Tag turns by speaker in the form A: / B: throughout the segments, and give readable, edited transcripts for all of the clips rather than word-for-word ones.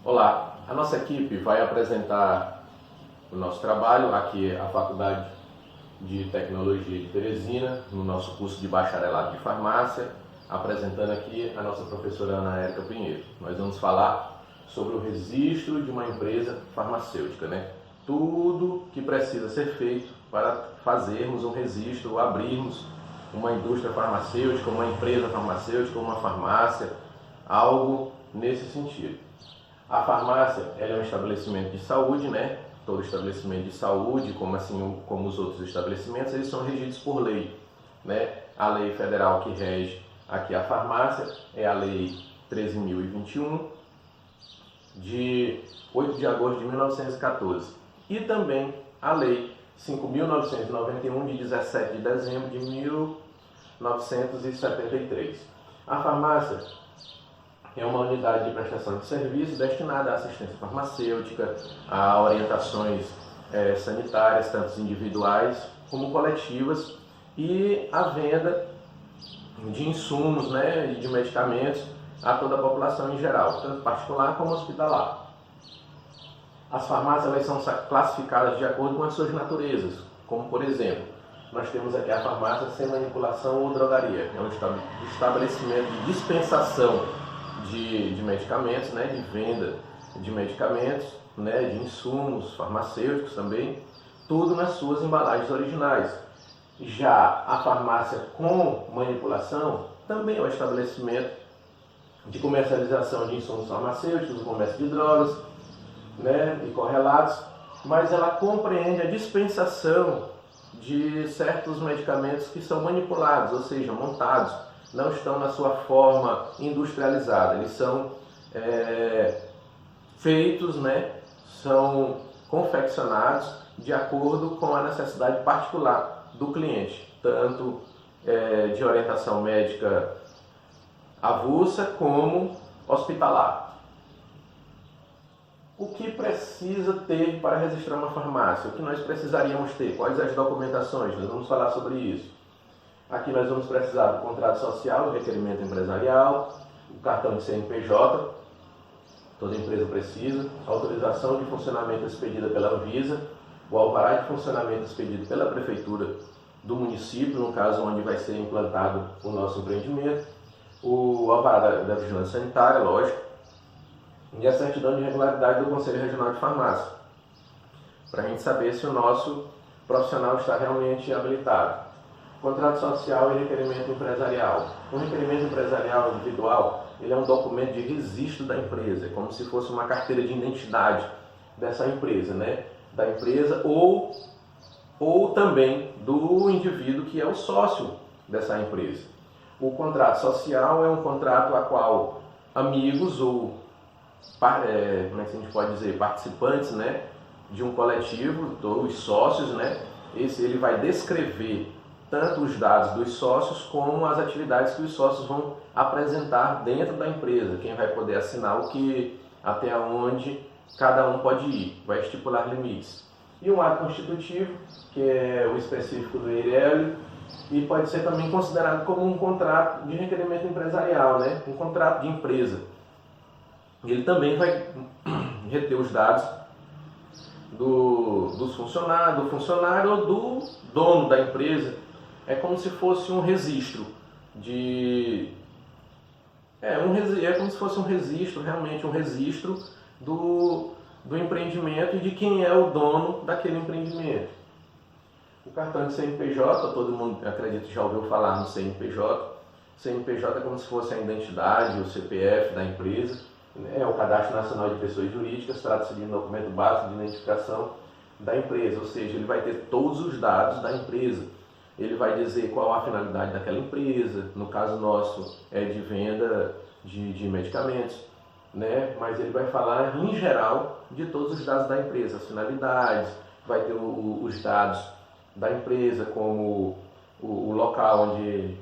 A: Olá, a nossa equipe vai apresentar o nosso trabalho aqui à Faculdade de Tecnologia de Teresina, no nosso curso de Bacharelado de Farmácia, apresentando aqui a nossa professora Ana Érica Pinheiro. Nós vamos falar sobre o registro de uma empresa farmacêutica, né? Tudo que precisa ser feito para fazermos um registro, abrirmos uma indústria farmacêutica, uma empresa farmacêutica, uma farmácia, algo nesse sentido. A farmácia ela é um estabelecimento de saúde, né? Todo estabelecimento de saúde, como os outros estabelecimentos, eles são regidos por lei, né? A lei federal que rege aqui a farmácia é a Lei 13.021, de 8 de agosto de 1914, e também a Lei 5.991, de 17 de dezembro de 1973. A farmácia é uma unidade de prestação de serviço destinada à assistência farmacêutica, a orientações sanitárias, tanto individuais como coletivas, e a venda de insumos, né, e de medicamentos a toda a população em geral, tanto particular como hospitalar. As farmácias elas são classificadas de acordo com as suas naturezas, como por exemplo, nós temos aqui a farmácia sem manipulação ou drogaria, é um estabelecimento de dispensação de medicamentos, né, de venda de medicamentos, né, de insumos farmacêuticos também, tudo nas suas embalagens originais. Já a farmácia com manipulação também é um estabelecimento de comercialização de insumos farmacêuticos, o comércio de drogas, né, e correlatos, mas ela compreende a dispensação de certos medicamentos que são manipulados, ou seja, montados, não estão na sua forma industrializada, eles são feitos, né, são confeccionados de acordo com a necessidade particular do cliente, tanto de orientação médica avulsa como hospitalar. O que precisa ter para registrar uma farmácia? O que nós precisaríamos ter? Quais as documentações? Nós vamos falar sobre isso. Aqui nós vamos precisar do contrato social, o requerimento empresarial, o cartão de CNPJ, toda empresa precisa, a autorização de funcionamento expedida pela Anvisa, o alvará de funcionamento expedido pela Prefeitura do município, no caso onde vai ser implantado o nosso empreendimento, o alvará da Vigilância Sanitária, lógico, e a certidão de regularidade do Conselho Regional de Farmácia, para a gente saber se o nosso profissional está realmente habilitado. Contrato social e requerimento empresarial. O requerimento empresarial individual, ele é um documento de registro da empresa, é como se fosse uma carteira de identidade dessa empresa, né? Da empresa ou também do indivíduo que é o sócio dessa empresa. O contrato social é um contrato a qual amigos ou como é que a gente pode dizer, participantes, né, de um coletivo, os sócios, né, ele vai descrever tanto os dados dos sócios como as atividades que os sócios vão apresentar dentro da empresa, quem vai poder assinar o que, até onde cada um pode ir, vai estipular limites. E um ato constitutivo, que é o específico do EIRELI, e pode ser também considerado como um contrato de requerimento empresarial, né? Um contrato de empresa. Ele também vai reter os dados do funcionário ou do dono da empresa. É como se fosse um registro como se fosse um registro, realmente um registro do empreendimento e de quem é o dono daquele empreendimento. O cartão de CNPJ, todo mundo, acredito, já ouviu falar no CNPJ. CNPJ é como se fosse a identidade, o CPF da empresa. É o Cadastro Nacional de Pessoas Jurídicas, trata-se de um documento básico de identificação da empresa, ou seja, ele vai ter todos os dados da empresa. Ele vai dizer qual a finalidade daquela empresa, no caso nosso é de venda de medicamentos, né? Mas ele vai falar em geral de todos os dados da empresa, as finalidades, vai ter os dados da empresa, como o local onde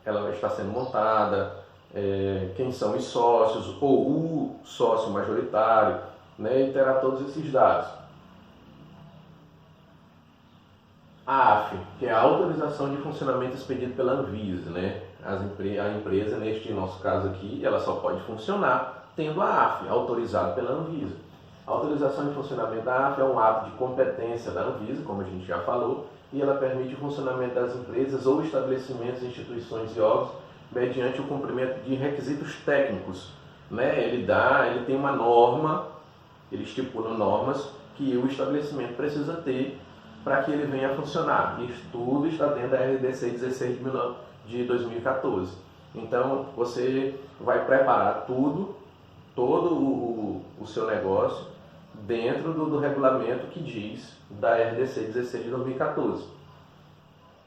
A: ela está sendo montada, quem são os sócios ou o sócio majoritário, né? E terá todos esses dados. A AF, que é a autorização de funcionamento expedida pela Anvisa, né? A empresa, neste nosso caso aqui, ela só pode funcionar tendo a AF, autorizado pela Anvisa. A autorização de funcionamento da AF é um ato de competência da Anvisa, como a gente já falou, e ela permite o funcionamento das empresas ou estabelecimentos, instituições e órgãos mediante o cumprimento de requisitos técnicos. Né? Ele tem uma norma, ele estipula normas que o estabelecimento precisa ter para que ele venha a funcionar. Isso tudo está dentro da RDC 16 de 2014. Então, você vai preparar todo o seu negócio dentro do regulamento que diz da RDC 16 de 2014.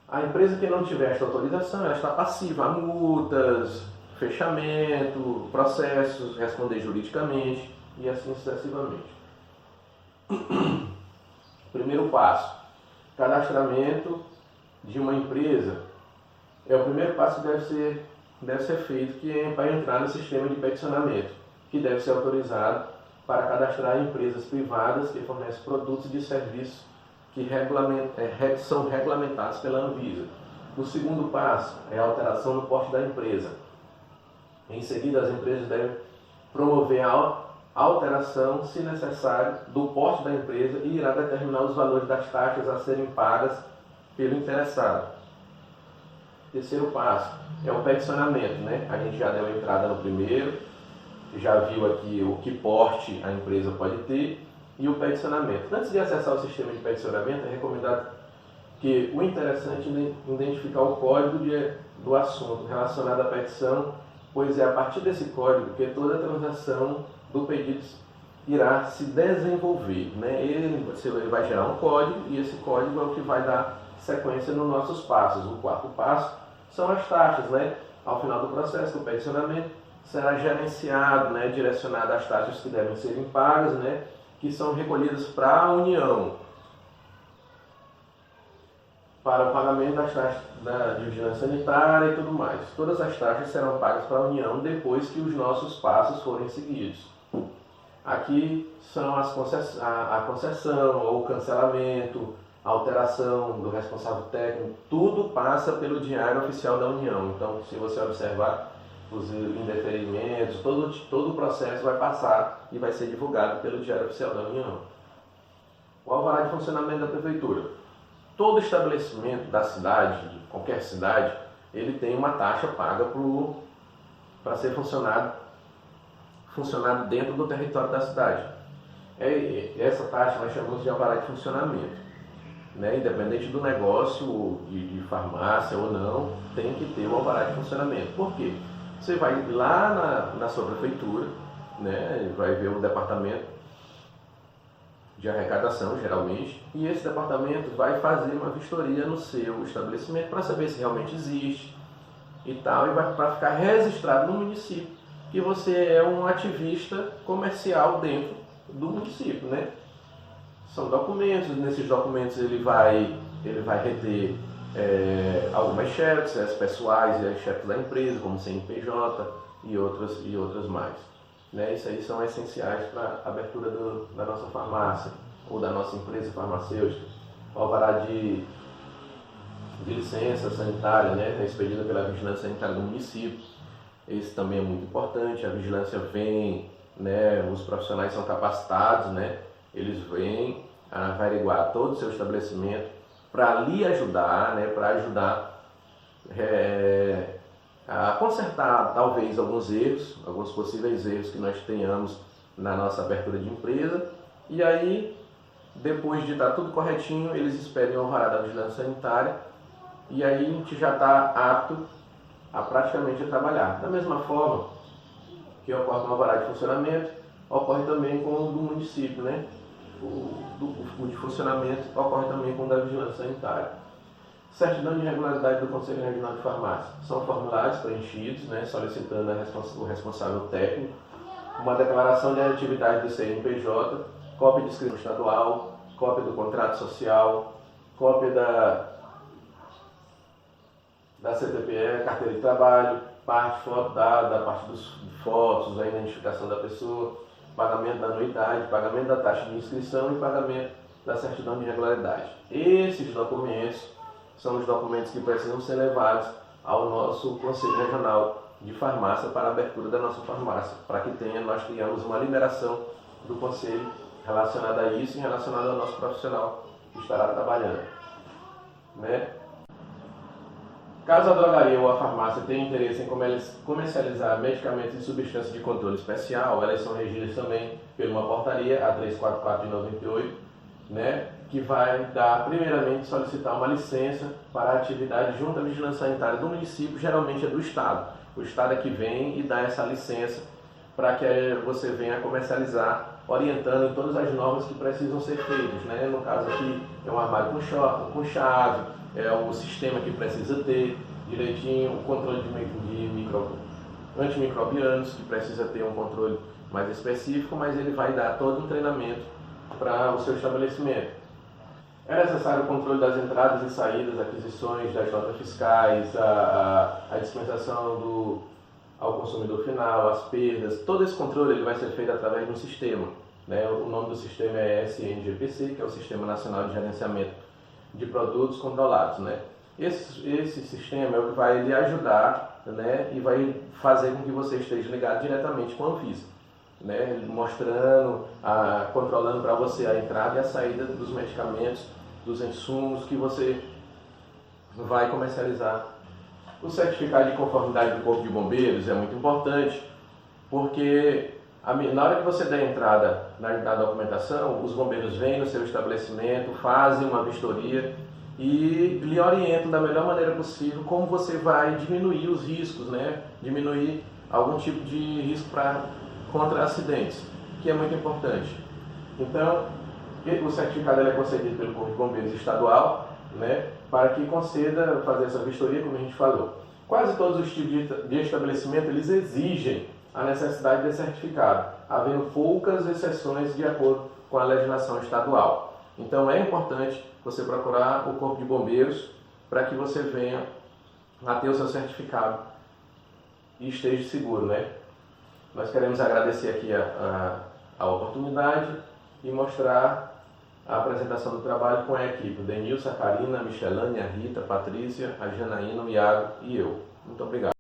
A: A empresa que não tiver esta autorização, ela está passiva a multas, fechamento, processos, responder juridicamente e assim sucessivamente. Primeiro passo, cadastramento de uma empresa. É o primeiro passo que deve ser feito, que é para entrar no sistema de peticionamento, que deve ser autorizado para cadastrar empresas privadas que fornecem produtos e serviços que são regulamentados pela Anvisa. O segundo passo é a alteração no porte da empresa. Em seguida, as empresas devem promover a alteração, se necessário, do porte da empresa e irá determinar os valores das taxas a serem pagas pelo interessado. Terceiro passo é o peticionamento, né? A gente já deu entrada no primeiro, já viu aqui o que porte a empresa pode ter e o peticionamento. Antes de acessar o sistema de peticionamento, é recomendado que o interessante é identificar o código do assunto relacionado à petição, pois é a partir desse código que toda a transação do pedido irá se desenvolver. Né? Ele vai gerar um código e esse código é o que vai dar sequência nos nossos passos. O quarto passo são as taxas. Né? Ao final do processo do peticionamento, será gerenciado, né, direcionado às taxas que devem serem pagas, né, que são recolhidas para a União, para o pagamento das taxas de vigilância sanitária e tudo mais. Todas as taxas serão pagas para a União depois que os nossos passos forem seguidos. Aqui são a concessão ou cancelamento, a alteração do responsável técnico, tudo passa pelo Diário Oficial da União. Então, se você observar os indeferimentos, todo o processo vai passar e vai ser divulgado pelo Diário Oficial da União. O alvará de funcionamento da Prefeitura. Todo estabelecimento da cidade, de qualquer cidade, ele tem uma taxa paga para ser funcionado dentro do território da cidade. Essa taxa nós chamamos de alvará de funcionamento. Né? Independente do negócio, de farmácia ou não, tem que ter o alvará de funcionamento. Por quê? Você vai lá na sua prefeitura, né, vai ver o departamento de arrecadação, geralmente, e esse departamento vai fazer uma vistoria no seu estabelecimento para saber se realmente existe e tal, e para ficar registrado no município que você é um ativista comercial dentro do município, né? São documentos, nesses documentos ele vai reter algumas xerox, as pessoais e as xerox da empresa, como CNPJ e outras mais. Né? Isso aí são essenciais para a abertura da nossa farmácia ou da nossa empresa farmacêutica. O alvará de licença sanitária, né? É expedida pela Vigilância Sanitária do município. Esse também é muito importante. A vigilância vem, né? Os profissionais são capacitados, né? Eles vêm a averiguar todo o seu estabelecimento para lhe ajudar, né? Para ajudar a consertar talvez alguns possíveis erros que nós tenhamos na nossa abertura de empresa. E aí, depois de estar tudo corretinho, eles esperem o alvará da vigilância sanitária e aí a gente já está apto a praticamente trabalhar. Da mesma forma que ocorre no alvará de funcionamento, ocorre também com o do município, né? O de funcionamento ocorre também com o da vigilância sanitária. Certidão de regularidade do Conselho Regional de Farmácia. São formulários preenchidos, né, solicitando o responsável técnico, uma declaração de atividade do CNPJ, cópia de inscrição estadual, cópia do contrato social, cópia da CTPE, carteira de trabalho, parte foto dada, parte dos fotos, a identificação da pessoa, pagamento da anuidade, pagamento da taxa de inscrição e pagamento da certidão de regularidade. Esses documentos são os documentos que precisam ser levados ao nosso Conselho Regional de farmácia para a abertura da nossa farmácia, para que nós tenhamos uma liberação do Conselho relacionada a isso e relacionada ao nosso profissional que estará trabalhando, né? Caso a drogaria ou a farmácia tenha interesse em comercializar medicamentos e substâncias de controle especial, elas são regidas também por uma portaria, a 344 de 98, né, que vai dar, primeiramente, solicitar uma licença para a atividade junto à vigilância sanitária do município, geralmente é do Estado. O Estado é que vem e dá essa licença para que você venha comercializar, orientando em todas as normas que precisam ser feitas, né? No caso aqui é um armário com chave, é o sistema que precisa ter direitinho, o controle de antimicrobianos, que precisa ter um controle mais específico, mas ele vai dar todo um treinamento para o seu estabelecimento. É necessário o controle das entradas e saídas, aquisições das notas fiscais, a dispensação ao consumidor final, as perdas. Todo esse controle ele vai ser feito através de um sistema, né? O nome do sistema é SNGPC, que é o Sistema Nacional de Gerenciamento de Produtos Controlados, né? Esse sistema é o que vai lhe ajudar, né? E vai fazer com que você esteja ligado diretamente com a Anvisa, né? Mostrando, controlando para você a entrada e a saída dos medicamentos, dos insumos que você vai comercializar. O certificado de conformidade do Corpo de Bombeiros é muito importante, porque na hora que você der entrada na documentação, os bombeiros vêm no seu estabelecimento, fazem uma vistoria e lhe orientam da melhor maneira possível como você vai diminuir os riscos, né? Diminuir algum tipo de risco contra acidentes, que é muito importante. Então, o certificado é concedido pelo Corpo de Bombeiros Estadual, né, para que conceda fazer essa vistoria, como a gente falou. Quase todos os tipos de estabelecimento eles exigem a necessidade de certificado, havendo poucas exceções de acordo com a legislação estadual. Então é importante você procurar o Corpo de Bombeiros para que você venha a ter o seu certificado e esteja seguro, né? Nós queremos agradecer aqui a oportunidade e mostrar a apresentação do trabalho com a equipe, Denilson, a Karina, a Michelane, a Rita, a Patrícia, a Janaína, o Iago e eu. Muito obrigado.